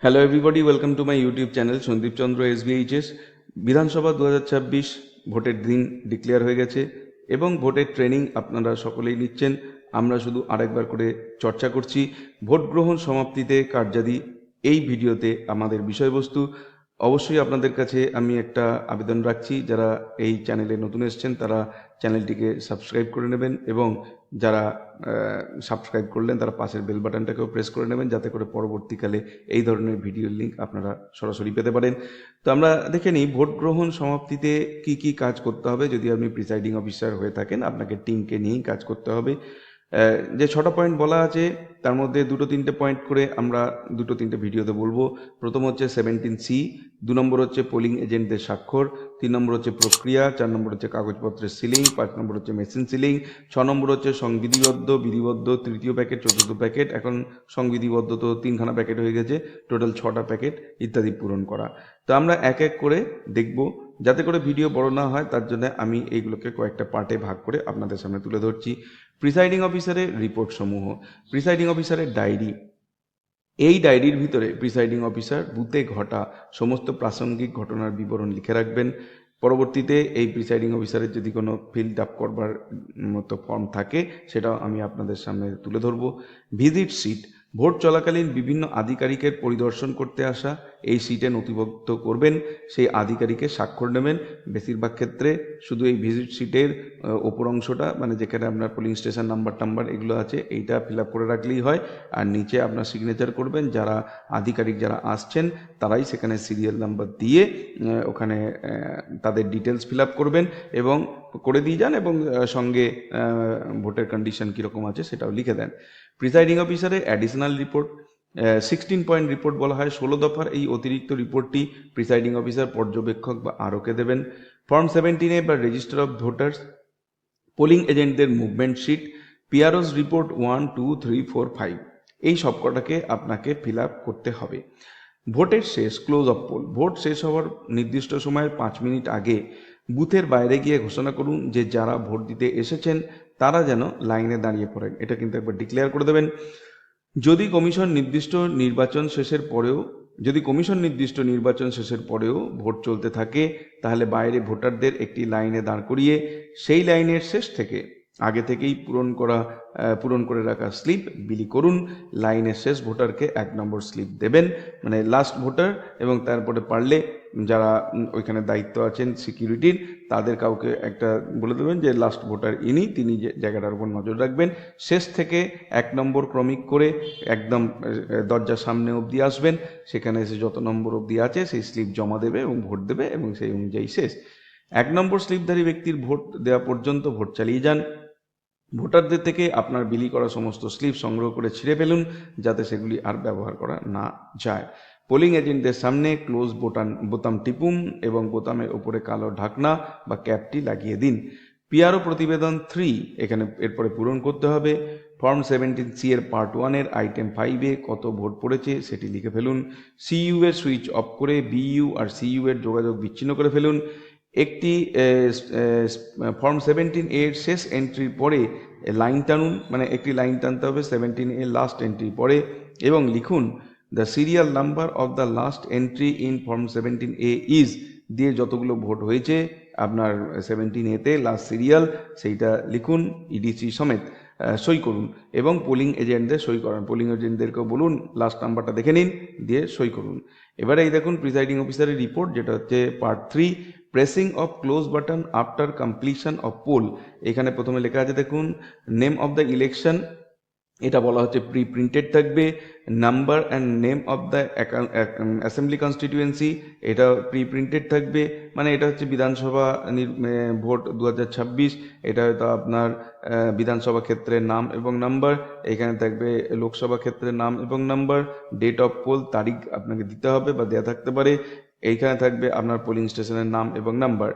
Hello everybody, welcome to my YouTube channel Sandip Chandra SBHS. বিধানসভা 2026 ভোটের দিন ডিক্লেয়ার হয়ে গেছে এবং ভোটের ট্রেনিং আপনারা সকলেই নিচ্ছেন। আমরা শুধু আরেকবার করে চর্চা করছি। ভোট গ্রহণ সমাপ্তিতে কার্যাদি এই ভিডিওতে আমাদের বিষয়বস্তু। অবশ্যই আপনাদের কাছে আমি একটা আবেদন রাখছি, যারা এই চ্যানেলে নতুন এসেছেন তারা চ্যানেলটিকে সাবস্ক্রাইব করে নেবেন এবং যারা সাবস্ক্রাইব করলেন তারা পাশের বেল বাটনটাকেও প্রেস করে নেবেন, যাতে করে পরবর্তীকালে এই ধরনের ভিডিওর লিঙ্ক আপনারা সরাসরি পেতে পারেন। তো আমরা দেখে নিই ভোট গ্রহণ সমাপ্তিতে কি কি কাজ করতে হবে। যদি আপনি প্রিসাইডিং অফিসার হয়ে থাকেন, আপনাকে টিমকে নিয়েই কাজ করতে হবে। যে 6টা পয়েন্ট বলা আছে তার মধ্যে 2-3টে পয়েন্ট করে আমরা 2-3টে ভিডিওতে বলবো। প্রথম হচ্ছে 17C, 2 নম্বর হচ্ছে পোলিং এজেন্টদের স্বাক্ষর, 3 নম্বর হচ্ছে প্রক্রিয়া, 4 নম্বর হচ্ছে কাগজপত্রের সিলিং, 5 নম্বর হচ্ছে মেশিন সিলিং, 6 নম্বর হচ্ছে বিধিবদ্ধ তৃতীয় প্যাকেট, চতুর্থ প্যাকেট, এখন সংবিধিবদ্ধ তো 3খানা প্যাকেট হয়ে গেছে, টোটাল 6টা প্যাকেট ইত্যাদি পূরণ করা। তো আমরা এক এক করে দেখব, যাতে করে ভিডিও বড় না হয় তার জন্য আমি এইগুলোকে কয়েকটা পার্টে ভাগ করে আপনাদের সামনে তুলে ধরছি। প্রিসাইডিং অফিসারের রিপোর্ট সমূহ, প্রিসাইডিং অফিসারের ডায়েরি, এই ডায়েরির ভিতরে প্রিসাইডিং অফিসার বুথে ঘটা সমস্ত প্রাসঙ্গিক ঘটনার বিবরণ লিখে রাখবেন। পরবর্তীতে এই প্রিসাইডিং অফিসারের যদি কোনো ফিল্ড আপ করবার মতো ফর্ম থাকে সেটাও আমি আপনাদের সামনে তুলে ধরব। ভিজিট সিট, ভোট চলাকালীন বিভিন্ন আধিকারিকের পরিদর্শন করতে আসা এই সিটে নথিভুক্ত করবেন, সেই আধিকারিকের স্বাক্ষর নেবেন। বেশিরভাগ ক্ষেত্রে শুধু এই ভিজিট সিটের ওপর অংশটা, মানে যেখানে আপনার পোলিং স্টেশন নাম্বার এগুলো আছে, এইটা ফিল আপ করে রাখলেই হয়। আর নিচে আপনার সিগনেচার করবেন, যারা আধিকারিক যারা আসছেন তারাই সেখানে সিরিয়াল নাম্বার দিয়ে ওখানে তাদের ডিটেলস ফিল আপ করবেন এবং করে দিয়ে যান, এবং সঙ্গে ভোটের কন্ডিশন কীরকম আছে সেটাও লিখে দেন। প্রিসাইডিং অফিসারের অ্যাডিশনাল রিপোর্ট, 16 পয়েন্ট রিপোর্ট বলা হয়। 16 দফার এই অতিরিক্ত রিপোর্টটি প্রিসাইডিং অফিসার পর্যবেক্ষক বা আরওকে দেবেন। ফর্ম 17A বা রেজিস্টার অফ ভোটার্স, পোলিং এজেন্টদের মুভমেন্ট শিট, পিআরওস রিপোর্ট 1, 2, 3, 4, 5, এই সবকটাকে আপনাকে ফিল আপ করতে হবে। ভোটের শেষ, ক্লোজ অফ পোল, ভোট শেষ হওয়ার নির্দিষ্ট সময়ের 5 মিনিট আগে বুথের বাইরে গিয়ে ঘোষণা করুন যে যারা ভোট দিতে এসেছেন তারা যেন লাইনে দাঁড়িয়ে পড়েন। এটা কিন্তু একবার ডিক্লেয়ার করে দেবেন। যদি কমিশন নির্দিষ্ট নির্বাচন শেষের পরেও ভোট চলতে থাকে, তাহলে বাইরে ভোটারদের একটি লাইনে দাঁড় করিয়ে সেই লাইনের শেষ থেকে আগে থেকেই পূরণ করে রাখা স্লিপ বিলি করুন। লাইনের শেষ ভোটারকে 1 নম্বর স্লিপ দেবেন, মানে লাস্ট ভোটার, এবং তারপরে পারলে যারা ওইখানে দায়িত্ব আছেন সিকিউরিটির তাদের কাউকে একটা বলে দেবেন যে লাস্ট ভোটার ইনি, তিনি যে জায়গাটার উপর নজর রাখবেন। শেষ থেকে 1 নম্বর ক্রমিক করে একদম দরজার সামনে অবধি আসবেন, সেখানে এসে যত নম্বর অবধি আছে সেই স্লিপ জমা দেবে এবং ভোট দেবে, এবং সেই অনুযায়ী শেষ। 1 নম্বর স্লিপধারী ব্যক্তির ভোট দেওয়া পর্যন্ত ভোট চালিয়ে যান। ভোটারদের থেকে আপনার বিলি করা সমস্ত স্লিপ সংগ্রহ করে ছিঁড়ে ফেলুন, যাতে সেগুলি আর ব্যবহার করা না যায়। পোলিং এজেন্টদের সামনে ক্লোজ বোতাম টিপুন এবং বোতামের ওপরে কালো ঢাকনা বা ক্যাপটি লাগিয়ে দিন। পিআরও প্রতিবেদন 3 এখানে এরপরে পূরণ করতে হবে। ফর্ম 17C এর পার্ট 1 এর আইটেম 5-এ কত ভোট পড়েছে সেটি লিখে ফেলুন। সিইউ এর সুইচ অফ করে বিইউ আর সিইউ এর যোগাযোগ বিচ্ছিন্ন করে ফেলুন। একটি ফর্ম 17A এর শেষ এন্ট্রির পরে লাইন টানুন, মানে একটি লাইন টানতে হবে 17A লাস্ট এন্ট্রির পরে, এবং লিখুন the serial number of the last entry in form 17A is, দিয়ে যতগুলো ভোট হয়েছে আপনার 17A-তে লাস্ট সিরিয়াল সেইটা লিখুন ইডিসি সমেত, সই করুন এবং পোলিং এজেন্টদের সই করান। পোলিং এজেন্টদেরকেও বলুন লাস্ট নাম্বারটা দেখে নিন, দিয়ে সই করুন। এবারে এই দেখুন প্রিসাইডিং অফিসারের রিপোর্ট, যেটা হচ্ছে part 3, pressing of close button after completion of poll. এখানে প্রথমে লেখা আছে দেখুন নেম অফ দ্য ইলেকশন, এটা বলা হচ্ছে প্রি প্রিন্টেড থাকবে। Number and name of the assembly constituency, এটা প্রি প্রিন্টেড থাকবে, মানে এটা হচ্ছে বিধানসভা ভোট 2026, এটা হয়তো আপনার বিধানসভা ক্ষেত্রের নাম এবং নাম্বার, এখানে থাকবে লোকসভা ক্ষেত্রের নাম এবং নাম্বার, ডেট অফ পোল তারিখ আপনাকে দিতে হবে বা দেওয়া থাকতে পারে, এইখানে থাকবে আপনার পোলিং স্টেশনের নাম এবং number.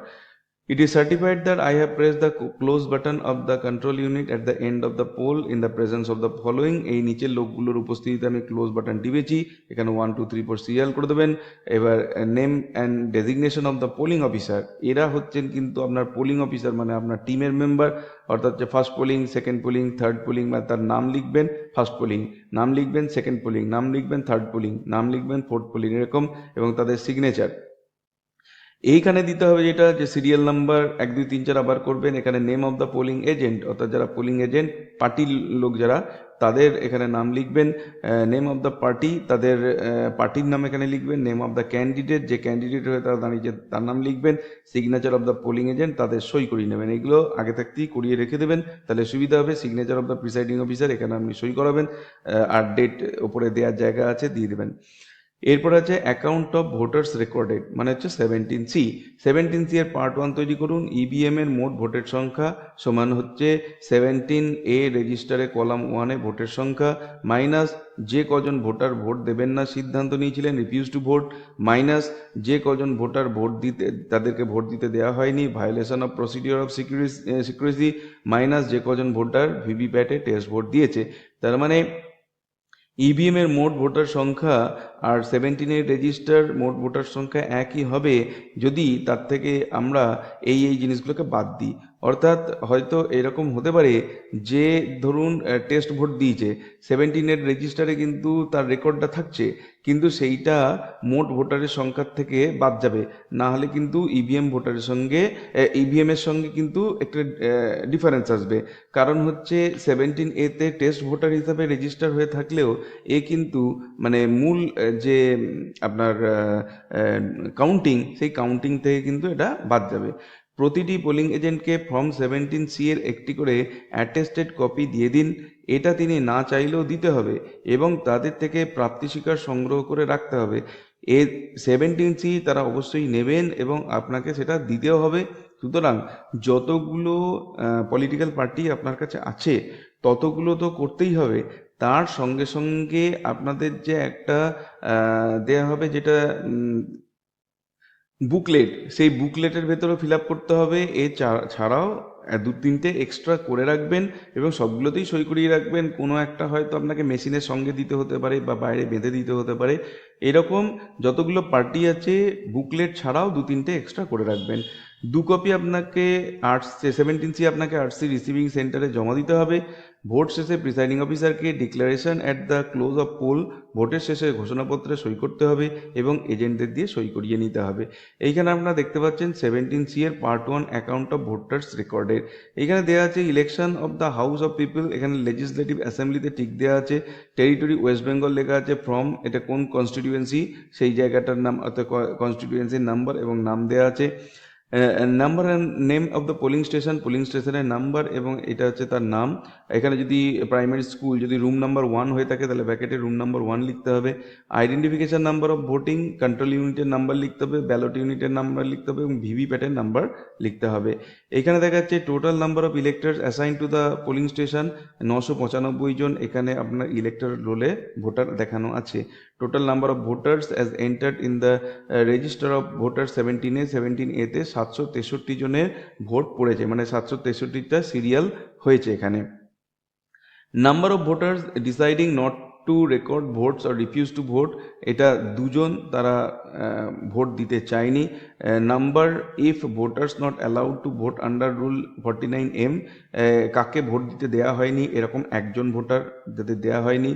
It is certified that I have pressed the close button of the control unit at the end of the poll in the presence of the following. এই নিচের লোকগুলোর উপস্থিতিতে আমি ক্লোজ বাটন টিপেছি। এখানে 1 2 3 4 সিরিয়াল করে দেবেন। এবার name and designation of the polling officer, এরা হচ্ছেন কিন্তু আপনার পোলিং অফিসার, মানে আপনার টিমের মেম্বার, অর্থাৎ যে first polling, second polling, third polling, মানে তার নাম লিখবেন ফার্স্ট পোলিং, নাম লিখবেন সেকেন্ড পোলিং, নাম লিখবেন থার্ড পোলিং, নাম লিখবেন ফোর্থ পোলিং, এরকম, এবং তাদের সিগনেচার এইখানে দিতে হবে, যেটা যে সিরিয়াল নাম্বার 1 2 3 4 আবার করবেন। এখানে name of the polling agent, অর্থাৎ যারা পোলিং এজেন্ট, পার্টির লোক যারা, তাদের এখানে নাম লিখবেন। নেম অফ দ্য পার্টি, তাদের পার্টির নাম এখানে লিখবেন। নেম অফ দ্য ক্যান্ডিডেট, যে ক্যান্ডিডেট হয়ে তারা দাঁড়িয়েছে তার নাম লিখবেন। Signature of the polling agent, তাদের সই করিয়ে নেবেন। এগুলো আগে থাকতেই করিয়ে রেখে দেবেন, তাহলে সুবিধা হবে। Signature of the presiding officer, এখানে আপনি সই করাবেন, আর ডেট ওপরে দেওয়ার জায়গা আছে, দিয়ে দেবেন। এরপর আছে অ্যাকাউন্ট অফ ভোটার্স রেকর্ডেড, মানে হচ্ছে 17C। 17C এর পার্ট 1 তৈরি করুন। ইভিএম এর মোট ভোটের সংখ্যা সমান হচ্ছে 17A রেজিস্টারে কলাম 1-এ ভোটের সংখ্যা মাইনাস যে কজন ভোটার ভোট দেবেন না সিদ্ধান্ত নিয়েছিলেন, রিফিউজ টু ভোট, মাইনাস যে কজন ভোটার ভোট দিতে, তাদেরকে ভোট দিতে দেওয়া হয়নি, violation of procedure of secrecy, minus যে কজন ভোটার ভিভিপ্যাটে টেস্ট ভোট দিয়েছে। তার মানে ইভিএম এর মোট ভোটার সংখ্যা আর 17 রেজিস্টার মোট ভোটার সংখ্যা একই হবে যদি তার থেকে আমরা এই জিনিসগুলোকে বাদ দিই। অর্থাৎ হয়তো এরকম হতে পারে যে ধরুন টেস্ট ভোট দিয়েছে, 17 রেজিস্টারে কিন্তু তার রেকর্ডটা থাকছে, কিন্তু সেইটা মোট ভোটারের সংখ্যার থেকে বাদ যাবে, না হলে কিন্তু ইভিএম ভোটারের সঙ্গে ইভিএম এর সঙ্গে কিন্তু একটা ডিফারেন্স আসবে। কারণ হচ্ছে 17A-তে টেস্ট ভোটার হিসাবে রেজিস্টার হয়ে থাকলেও এ কিন্তু মানে মূল যে আপনার কাউন্টিং, সেই কাউন্টিং থেকে কিন্তু এটা বাদ যাবে। প্রতিটি পোলিং এজেন্টকে ফর্ম 17C এর একটি করে অ্যাটেস্টেড কপি দিয়ে দিন। এটা তিনি না চাইলেও দিতে হবে এবং তাদের থেকে প্রাপ্তি স্বীকার সংগ্রহ করে রাখতে হবে। এ 17C তারা অবশ্যই নেবেন এবং আপনাকে সেটা দিতেও হবে। সুতরাং যতগুলো পলিটিক্যাল পার্টি আপনার কাছে আছে ততগুলো তো করতেই হবে, তার সঙ্গে সঙ্গে আপনাদের যে একটা দেয়া হবে, যেটা বুকলেট, সেই বুকলেটের ভেতরেও ফিল আপ করতে হবে। ছাড়াও 2-3টে এক্সট্রা করে রাখবেন এবং সবগুলোতেই সই করিয়ে রাখবেন। কোনো একটা হয়তো আপনাকে মেশিনের সঙ্গে দিতে হতে পারে বা বাইরে বেঁধে দিতে হতে পারে। এরকম যতগুলো পার্টি আছে বুকলেট ছাড়াও 2-3টে এক্সট্রা করে রাখবেন। 2 কপি আপনাকে 17C আপনাকে আরসি রিসিভিং সেন্টারে জমা দিতে হবে। ভোট শেষে প্রিসাইডিং অফিসারকে declaration at the close of poll, ভোটের শেষে ঘোষণাপত্রে সই করতে হবে এবং এজেন্টদের দিয়ে সই করিয়ে নিতে হবে। এইখানে আপনারা দেখতে পাচ্ছেন 17C এর পার্ট 1 অ্যাকাউন্ট অফ ভোটার্স রেকর্ডের। এখানে দেওয়া আছে election of the house of people, এখানে লেজিসলেটিভ অ্যাসেম্বলিতে টিক দেওয়া আছে। টেরিটরি ওয়েস্ট বেঙ্গল লেখা আছে। ফ্রম, এটা কোন কনস্টিটিউয়েন্সি সেই জায়গাটার নাম, অর্থাৎ কনস্টিটিউয়েন্সির নাম্বার এবং নাম দেওয়া আছে। Number and name of the polling station, polling স্টেশনের নাম্বার এবং এটা হচ্ছে তার নাম। এখানে যদি প্রাইমারি স্কুল যদি রুম নাম্বার 1 হয়ে থাকে তাহলে ব্যাকেটে রুম নাম্বার 1 লিখতে হবে। Identification number of voting, control ইউনিটের নাম্বার লিখতে হবে, ব্যালট ইউনিটের নাম্বার লিখতে হবে এবং ভিভিপ্যাটের নাম্বার লিখতে হবে। এখানে দেখা যাচ্ছে total number of electors assign to the polling station 995 জন এখানে আপনার ইলেক্টর রোলে ভোটার দেখানো আছে। Total number of voters as entered in the register of voter 17A-তে 763 জনের ভোট পড়েছে, মানে 763টা সিরিয়াল হয়েছে এখানে। Number of voters deciding not to record votes or refuse to vote, এটা 2 জন তারা ভোট দিতে চায়নি। Number if voters not allowed to vote under rule 49M, কাকে ভোট দিতে দেওয়া হয়নি, এরকম 1 জন ভোটার যাদের দেওয়া হয়নি।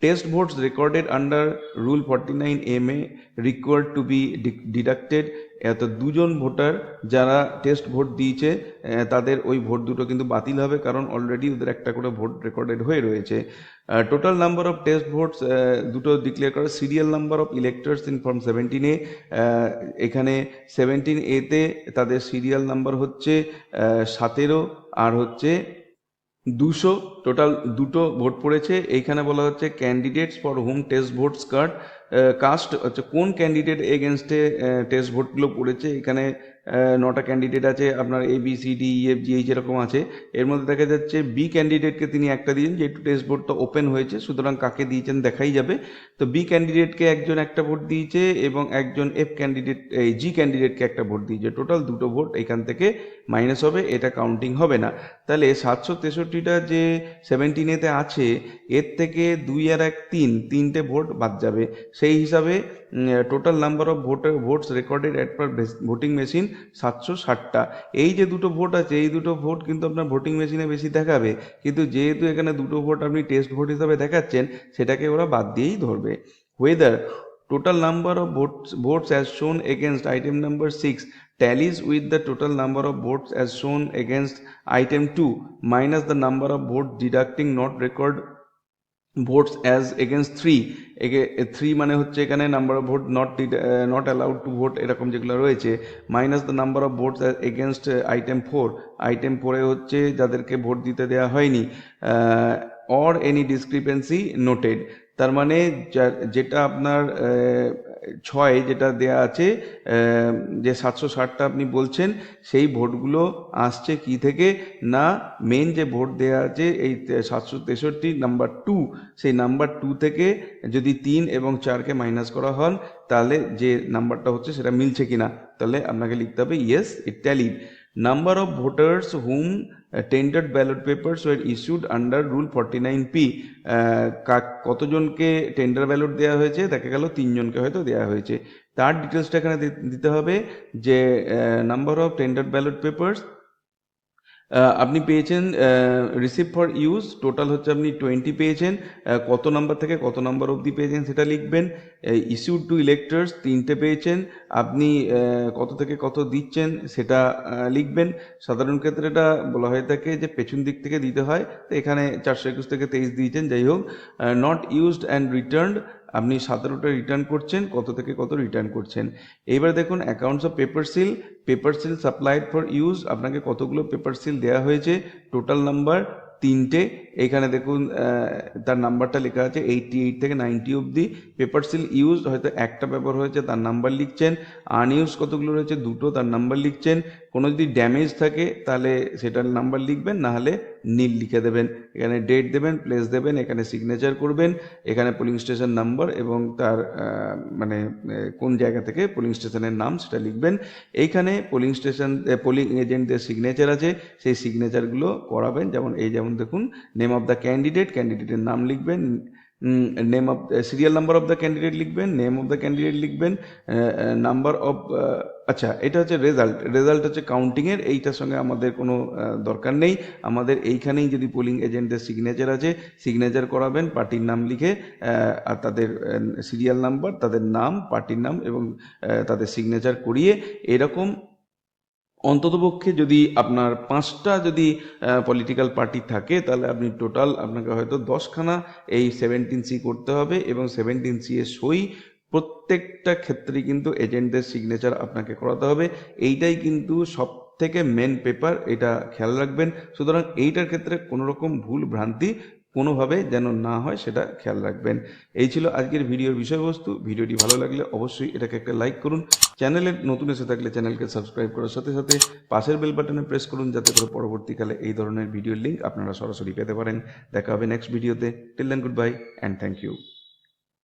Test votes recorded under rule 49M required to B deducted, এত 2 জন ভোটার যারা টেস্ট ভোট দিয়েছে তাদের ওই ভোট দুটো কিন্তু বাতিল হবে, কারণ অলরেডি ওদের একটা করে ভোট রেকর্ডেড হয়ে রয়েছে। Total number of test votes দুটো ডিক্লেয়ার করা। Serial number of electors in form 17A, এখানে 17A-তে তাদের সিরিয়াল নাম্বার হচ্ছে 17 আর হচ্ছে 200, টোটাল 2টো ভোট পড়েছে। এইখানে বলা হচ্ছে candidates for home test votes cast, হচ্ছে কোন ক্যান্ডিডেট এগেনস্টে টেস্ট ভোটগুলো পড়েছে। এখানে নটা ক্যান্ডিডেট আছে আপনার ABCDEFGH এরকম আছে। এর মধ্যে দেখা যাচ্ছে বি ক্যান্ডিডেটকে তিনি একটা দিয়েছেন, যেহেতু টেস্ট বোর্ডটা ওপেন হয়েছে সুতরাং কাকে দিয়েছেন দেখাই যাবে। তো বি ক্যান্ডিডেটকে একজন একটা ভোট দিয়েছে এবং একজন জি ক্যান্ডিডেটকে একটা ভোট দিয়েছে, টোটাল দুটো ভোট এখান থেকে মাইনাস হবে, এটা কাউন্টিং হবে না। তাহলে 763টা যে 17A আছে এর থেকে 2 আর 1 তিনটে ভোট বাদ যাবে। সেই হিসাবে total number of votes recorded at per voting machine 760টা। এই যে দুটো ভোট আছে এই দুটো ভোট কিন্তু আপনার ভোটিং মেশিনে বেশি দেখাবে, কিন্তু যেহেতু এখানে দুটো ভোট আপনি টেস্ট ভোট হিসাবে দেখাচ্ছেন সেটাকে ওরা বাদ দিয়েই ধরবে। whether total number of votes as shown against item number 6 tallies with the total number of votes as shown against item 2 minus the number of votes deducting not record votes as against 3। 3 মানে হচ্ছে এখানে number of vote not allowed to vote এরকম যেগুলো রয়েছে, minus the number of votes against item 4। Item 4-এ হচ্ছে যাদেরকে vote দিতে দেওয়া হয়নি, অর এনি ডিসক্রিপেন্সি নোটেড। তার মানে যেটা আপনার 6 যেটা দেয়া আছে, যে 760টা আপনি বলছেন সেই ভোটগুলো আসছে কি থেকে না, মেন যে ভোট দেয়া আছে এই 763 নাম্বার 2, সেই নাম্বার 2 থেকে যদি 3 এবং 4কে মাইনাস করা হন তাহলে যে নাম্বারটা হচ্ছে সেটা মিলছে কিনা, তাহলে আপনাকে লিখতে হবে yes it tallied. Number of voters whom tendered ballot papers were issued under rule 49P। কতজনকে টেন্ডার ব্যালট দেওয়া হয়েছে, দেখা গেল 3 জনকে হয়তো দেওয়া হয়েছে, তার ডিটেলসটা এখানে দিতে হবে যে নাম্বার অফ টেন্ডার্ড ব্যালট পেপার্স আপনি পেয়েছেন রিসিভ ফর ইউজ, টোটাল হচ্ছে আপনি 20 পেয়েছেন, কত নাম্বার থেকে কত নাম্বার অবধি পেয়েছেন সেটা লিখবেন। ইস্যুড টু ইলেক্টর্স 3টে পেয়েছেন, আপনি কত থেকে কত দিচ্ছেন সেটা লিখবেন। সাধারণ ক্ষেত্রে এটা বলা হয়ে থাকে যে পেছন দিক থেকে দিতে হয়, তো এখানে 421 থেকে 23 দিয়েছেন, যাই হোক। নট ইউজড অ্যান্ড রিটার্নড, আপনি 17টা রিটার্ন করছেন, কত থেকে কত রিটার্ন করছেন। এইবার দেখুন accounts of paper seal supplied for use, আপনাকে কতগুলো পেপার সিল দেওয়া হয়েছে, টোটাল নাম্বার 3টে। এখানে দেখুন তার নাম্বারটা লেখা আছে 88 থেকে 90 অবধি। পেপার সিল ইউজ হয়তো একটা পেপার হয়েছে তার নাম্বার লিখছেন, আনইউজ কতগুলো রয়েছে 2টো তার নাম্বার লিখছেন। কোনো যদি ড্যামেজ থাকে তাহলে সেটার নাম্বার লিখবেন, না হলে নীল লিখে দেবেন। এখানে ডেট দেবেন, প্লেস দেবেন, এখানে সিগনেচার করবেন, এখানে পোলিং স্টেশন নাম্বার এবং তার মানে কোন জায়গা থেকে পোলিং স্টেশনের নাম সেটা লিখবেন। এইখানে পোলিং এজেন্টদের সিগনেচার আছে, সেই সিগনেচারগুলো করাবেন। যেমন দেখুন নেম অফ দ্য ক্যান্ডিডেটের নাম লিখবেন, name of serial number of the candidate লিখবেন, নেম অফ দ্য ক্যান্ডিডেট লিখবেন, নাম্বার অফ আচ্ছা এটা হচ্ছে রেজাল্ট হচ্ছে কাউন্টিংয়ের, এইটার সঙ্গে আমাদের কোনো দরকার নেই। আমাদের এইখানেই যদি পোলিং এজেন্টের সিগনেচার আছে সিগনেচার করাবেন পার্টির নাম লিখে, আর তাদের সিরিয়াল নাম্বার, তাদের নাম, পার্টির নাম এবং তাদের সিগনেচার করিয়ে। এরকম অন্ততপক্ষে যদি আপনার 5টা যদি পলিটিক্যাল পার্টি থাকে তাহলে আপনি টোটাল আপনাকে হয়তো 10খানা এই 17C করতে হবে, এবং 17C এর সই প্রত্যেকটা ক্ষেত্রেই কিন্তু এজেন্টদের সিগনেচার আপনাকে করাতে হবে। এইটাই কিন্তু সব থেকে মেন পেপার, এটা খেয়াল রাখবেন। সুতরাং এইটার ক্ষেত্রে কোনো রকম ভুল ভ্রান্তি কোনোভাবে যেন না হয় সেটা খেয়াল রাখবেন। এই ছিল আজকের ভিডিওর বিষয়বস্তু। ভিডিওটি ভালো লাগলে অবশ্যই এটাকে একটা লাইক করুন, চ্যানেলে নতুন এসে থাকলে চ্যানেলকে সাবস্ক্রাইব করার সাথে সাথে পাশের বেল বাটনে প্রেস করুন, যাতে করে পরবর্তীকালে এই ধরনের ভিডিওর লিঙ্ক আপনারা সরাসরি পেতে পারেন। দেখা হবে নেক্সট ভিডিওতে। Till then good bye and thank you.